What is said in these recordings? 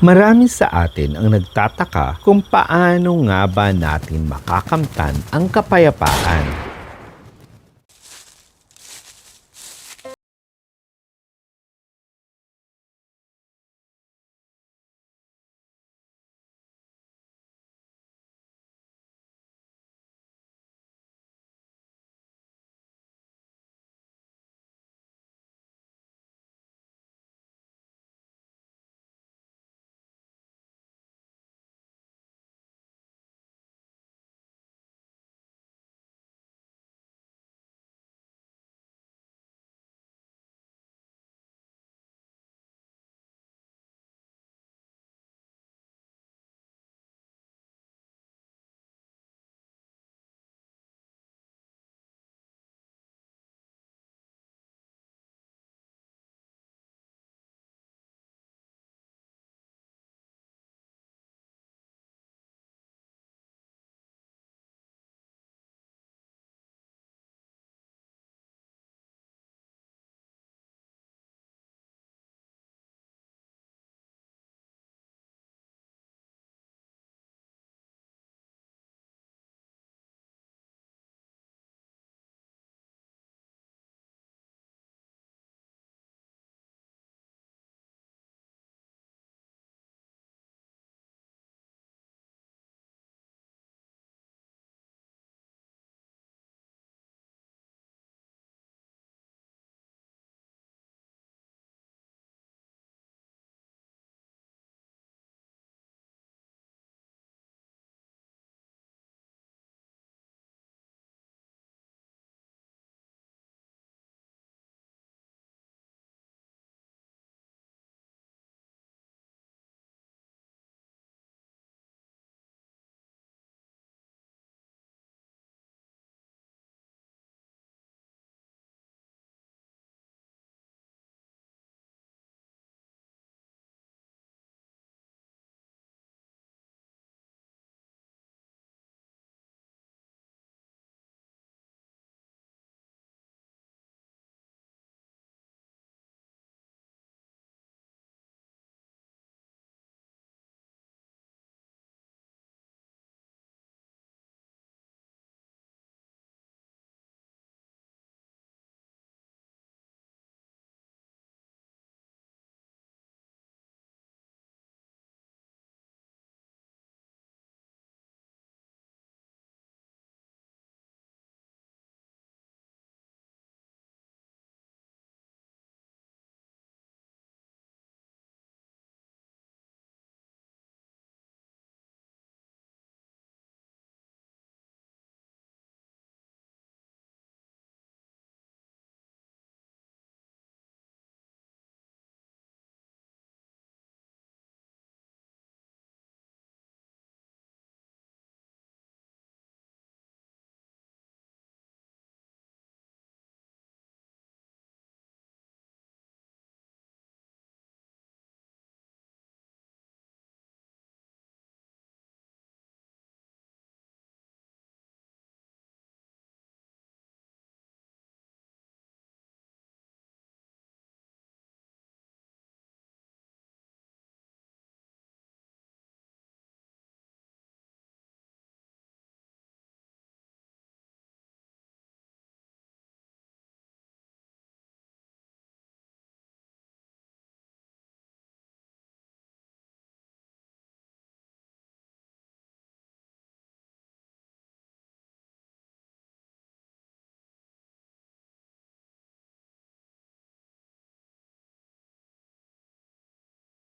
Marami sa atin ang nagtataka kung paano nga ba natin makakamtan ang kapayapaan.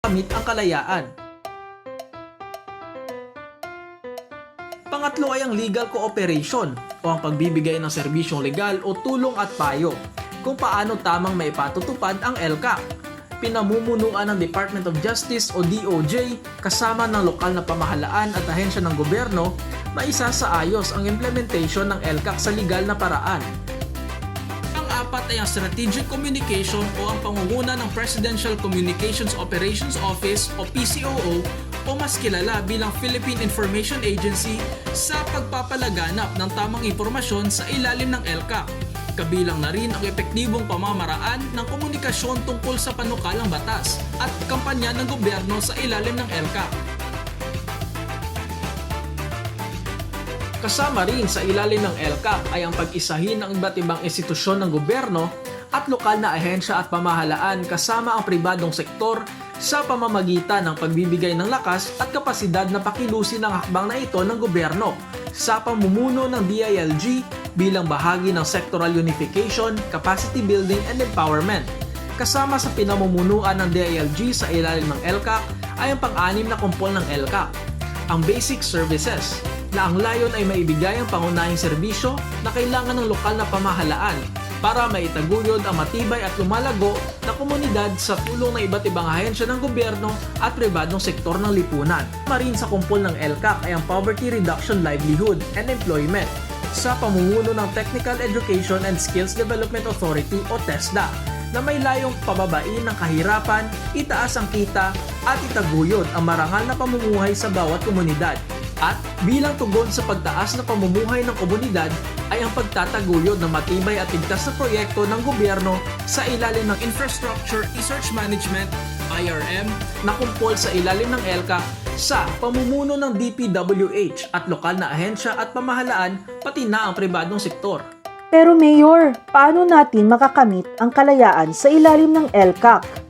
Gamit ang kalayaan. Pangatlo ay ang legal cooperation o ang pagbibigay ng serbisyong legal o tulong at payo kung paano tamang maipatutupad ang LCAC. Pinamumunuan ng Department of Justice o DOJ kasama ng lokal na pamahalaan at ahensya ng gobyerno, maisasaayos ang implementation ng LCAC sa legal na paraan. Pang-apat ay ang Strategic Communication o ang pangunguna ng Presidential Communications Operations Office o PCOO o mas kilala bilang Philippine Information Agency sa pagpapalaganap ng tamang impormasyon sa ilalim ng LCAC. Kabilang na rin ang epektibong pamamaraan ng komunikasyon tungkol sa panukalang batas at kampanya ng gobyerno sa ilalim ng LCAC. Kasama rin sa ilalim ng LCAC ay ang pag-isahin ng iba't ibang institusyon ng gobyerno at lokal na ahensya at pamahalaan kasama ang pribadong sektor sa pamamagitan ng pagbibigay ng lakas at kapasidad na pakilusin ang hakbang na ito ng gobyerno sa pamumuno ng DILG bilang bahagi ng sectoral unification, capacity building and empowerment. Kasama sa pinamumunuan ng DILG sa ilalim ng LCAC ay ang pang-anim na kumpol ng LCAC, ang Basic Services, na ang layon ay maibigay ang pangunahing serbisyo na kailangan ng lokal na pamahalaan para maitaguyod ang matibay at lumalago na komunidad sa tulong ng iba't ibang ahensya ng gobyerno at pribadong sektor ng lipunan. Marin sa kumpol ng LCAC ay ang Poverty Reduction Livelihood and Employment sa pamumuno ng Technical Education and Skills Development Authority o TESDA na may layong pababain ng kahirapan, itaas ang kita at itaguyod ang marangal na pamumuhay sa bawat komunidad. At bilang tugon sa pagtaas na pamumuhay ng komunidad ay ang pagtataguyod ng matibay at ligtas na proyekto ng gobyerno sa ilalim ng Infrastructure Research Management IRM na kumpol sa ilalim ng LCAC sa pamumuno ng DPWH at lokal na ahensya at pamahalaan pati na ang pribadong sektor. Pero Mayor, paano natin makakamit ang kalayaan sa ilalim ng LCAC?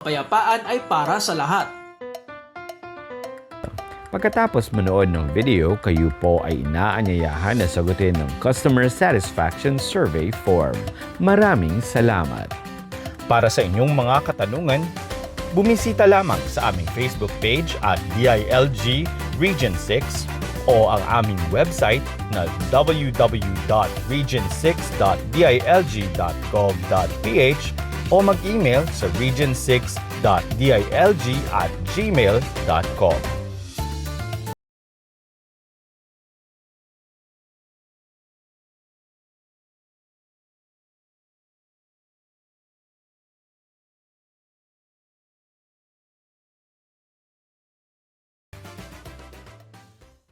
Kapayapaan ay para sa lahat. Pagkatapos manood ng video, kayo po ay inaanyayahan na sagutin ng Customer Satisfaction Survey form. Maraming salamat! Para sa inyong mga katanungan, bumisita lamang sa aming Facebook page at DILG Region 6 o ang aming website na www.region6.dilg.gov.ph o mag-email sa region6.dilg@gmail.com.